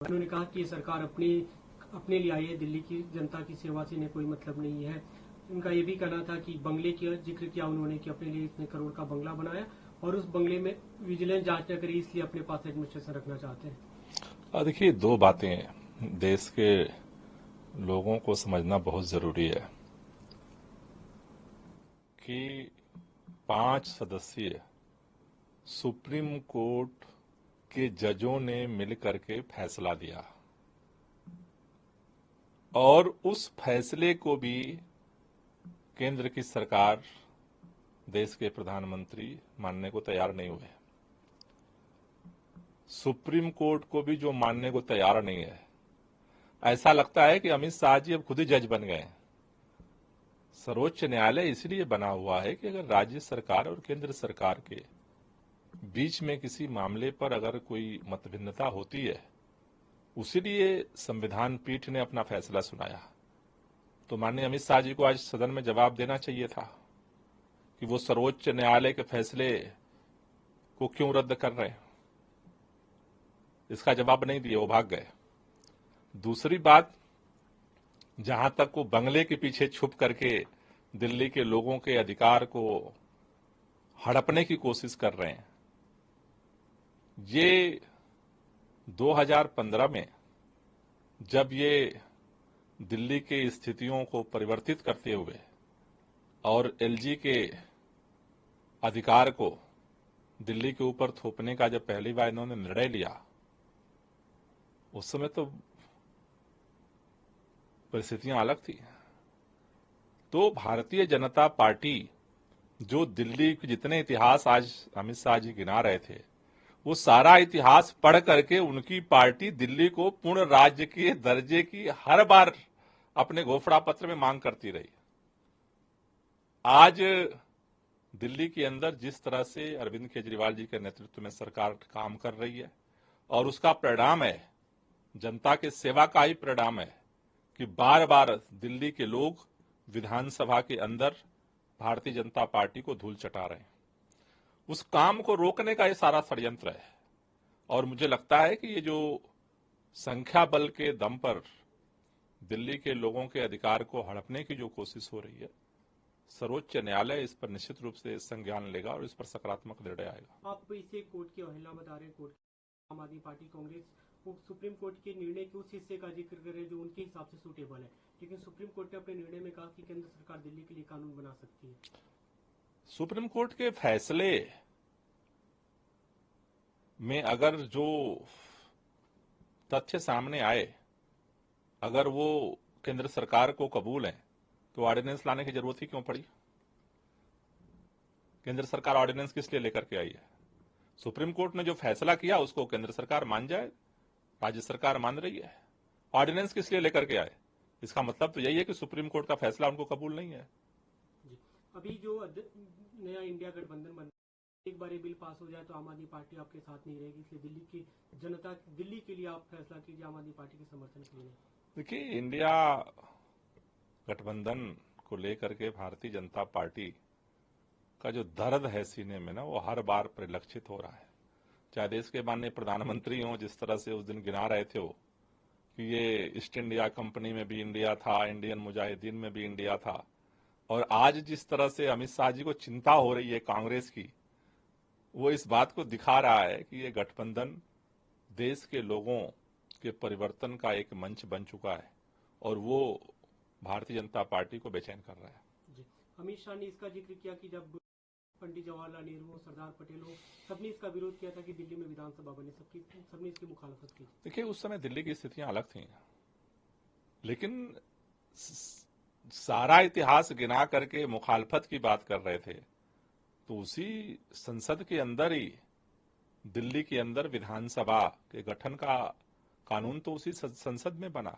उन्होंने कहा कि ये सरकार अपने लिए आई है, दिल्ली की जनता की सेवा से इन्हें कोई मतलब नहीं है। उनका ये भी कहना था कि बंगले का जिक्र किया उन्होंने कि अपने लिए इतने करोड़ का बंगला बनाया और उस बंगले में विजिलेंस जांच न करी, इसलिए अपने पास एडमिनिस्ट्रेशन रखना चाहते हैं। देखिए, दो बातें देश के लोगों को समझना बहुत जरूरी है कि 5 सदस्यीय सुप्रीम कोर्ट के जजों ने मिलकर के फैसला दिया और उस फैसले को भी केंद्र की सरकार, देश के प्रधानमंत्री मानने को तैयार नहीं हुए। सुप्रीम कोर्ट को भी जो मानने को तैयार नहीं है, ऐसा लगता है कि अमित शाह जी अब खुद ही जज बन गए। सर्वोच्च न्यायालय इसलिए बना हुआ है कि अगर राज्य सरकार और केंद्र सरकार के बीच में किसी मामले पर अगर कोई मतभिन्नता होती है, उसीलिए संविधान पीठ ने अपना फैसला सुनाया। तो माननीय अमित शाह जी को आज सदन में जवाब देना चाहिए था कि वो सर्वोच्च न्यायालय के फैसले को क्यों रद्द कर रहे हैं। इसका जवाब नहीं दिया, वो भाग गए। दूसरी बात, जहां तक वो बंगले के पीछे छुप करके दिल्ली के लोगों के अधिकार को हड़पने की कोशिश कर रहे हैं, ये 2015 में जब ये दिल्ली की स्थितियों को परिवर्तित करते हुए और एलजी के अधिकार को दिल्ली के ऊपर थोपने का जब पहली बार इन्होंने निर्णय लिया, उस समय तो परिस्थितियां अलग थी। तो भारतीय जनता पार्टी जो दिल्ली के जितने इतिहास आज अमित शाह जी गिना रहे थे, वो सारा इतिहास पढ़ करके उनकी पार्टी दिल्ली को पूर्ण राज्य के दर्जे की हर बार अपने घोषणा पत्र में मांग करती रही। आज दिल्ली के अंदर जिस तरह से अरविंद केजरीवाल जी के नेतृत्व में सरकार काम कर रही है और उसका परिणाम है, जनता के सेवा का ही परिणाम है कि बार बार दिल्ली के लोग विधानसभा के अंदर भारतीय जनता पार्टी को धूल चटा रहे हैं। उस काम को रोकने का ये सारा षड्यंत्र है और मुझे लगता है कि ये जो संख्या बल के दम पर दिल्ली के लोगों के अधिकार को हड़पने की जो कोशिश हो रही है, सर्वोच्च न्यायालय इस पर निश्चित रूप से संज्ञान लेगा और इस पर सकारात्मक निर्णय आएगा। आप इसे कोर्ट की अवहेलना बता रहे हैं। कोर्ट आम आदमी पार्टी, कांग्रेस सुप्रीम कोर्ट के निर्णय के उस हिस्से का जिक्र कर रहे हैं जो उनके हिसाब से सूटेबल है, लेकिन सुप्रीम कोर्ट ने अपने निर्णय में कहा कि केंद्र सरकार दिल्ली के लिए कानून बना सकती है। सुप्रीम कोर्ट के फैसले में अगर जो तथ्य सामने आए, अगर वो केंद्र सरकार को कबूल है, तो ऑर्डिनेंस लाने की जरूरत ही क्यों पड़ी? केंद्र सरकार ऑर्डिनेंस किस लिए लेकर के आई है? सुप्रीम कोर्ट ने जो फैसला किया उसको केंद्र सरकार मान जाए, राज्य सरकार मान रही है। ऑर्डिनेंस किस लिए लेकर के आए? इसका मतलब तो यही है कि सुप्रीम कोर्ट का फैसला उनको कबूल नहीं है। अभी जो नया इंडिया गठबंधन बन, एक बार ये बिल पास हो जाए तो आम आदमी पार्टी आपके साथ नहीं रहेगी, इसलिए दिल्ली की जनता, दिल्ली के लिए आप फैसला कीजिए, आम आदमी पार्टी के समर्थन के लिए। देखिए, इंडिया गठबंधन को लेकर के भारतीय जनता पार्टी का जो दर्द है सीने में ना, वो हर बार परिलक्षित हो रहा है। चाहे देश के माननीय प्रधानमंत्री हो, जिस तरह से उस दिन गिना रहे थे वो कि ये ईस्ट इंडिया कंपनी में भी इंडिया था, इंडियन मुजाहिदीन में भी इंडिया था, और आज जिस तरह से अमित शाह जी को चिंता हो रही है कांग्रेस की, वो इस बात को दिखा रहा है कि ये गठबंधन देश के लोगों के परिवर्तन का एक मंच बन चुका है और वो भारतीय जनता पार्टी को बेचैन कर रहा है। जी, अमित शाह ने इसका जिक्र किया कि जब पंडित जवाहरलाल नेहरू, सरदार पटेल हो, सबने इसका विरोध किया था कि दिल्ली में विधानसभा बने, सबने इसकी मुखालफत की। देखिए, उस समय दिल्ली की स्थितियां अलग थी, लेकिन सारा इतिहास गिना करके मुखालफत की बात कर रहे थे, तो उसी संसद के अंदर ही दिल्ली के अंदर विधानसभा के गठन का कानून तो उसी संसद में बना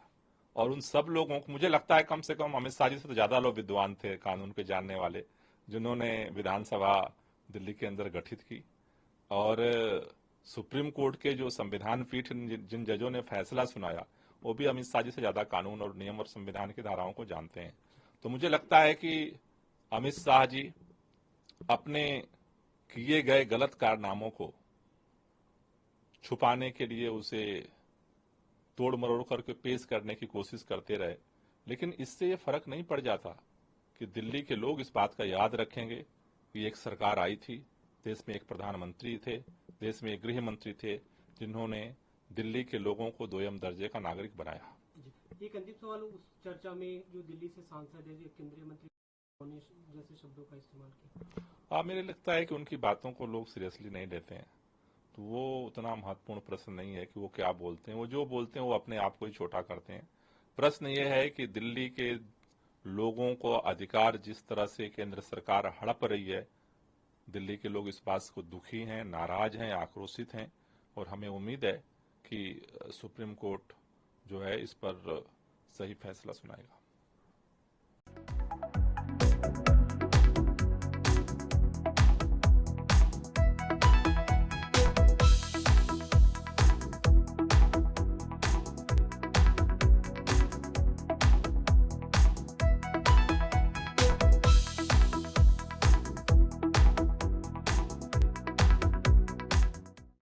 और उन सब लोगों को, मुझे लगता है कम से कम अमित शाह जी से तो ज्यादा लोग विद्वान थे कानून के जानने वाले, जिन्होंने विधानसभा दिल्ली के अंदर गठित की। और सुप्रीम कोर्ट के जो संविधान पीठ जिन जजों ने फैसला सुनाया, वो भी अमित शाह जी से ज्यादा कानून और नियम और संविधान की धाराओं को जानते हैं। तो मुझे लगता है कि अमित शाह जी अपने किए गए गलत कारनामों को छुपाने के लिए उसे तोड़ मरोड़ करके पेश करने की कोशिश करते रहे, लेकिन इससे ये फर्क नहीं पड़ जाता कि दिल्ली के लोग इस बात का याद रखेंगे कि एक सरकार आई थी, देश में एक प्रधानमंत्री थे, देश में एक गृह मंत्री थे, जिन्होंने दिल्ली के लोगों को दोयम दर्जे का नागरिक बनाया। एक अंतिम सवाल, उस चर्चा में जो दिल्ली से सांसद है, केंद्रीय मंत्री ने जैसे शब्दों का इस्तेमाल किया, मुझे लगता है कि उनकी बातों को लोग सीरियसली नहीं लेते हैं, तो वो उतना महत्वपूर्ण प्रश्न नहीं है कि वो क्या बोलते हैं। वो जो बोलते हैं वो अपने आप को ही छोटा करते हैं। प्रश्न ये है कि दिल्ली के लोगों को अधिकार जिस तरह से केंद्र सरकार हड़प रही है, दिल्ली के लोग इस बात को दुखी हैं, नाराज हैं, आक्रोशित हैं, और हमें उम्मीद है कि सुप्रीम कोर्ट जो है इस पर सही फैसला सुनाएगा।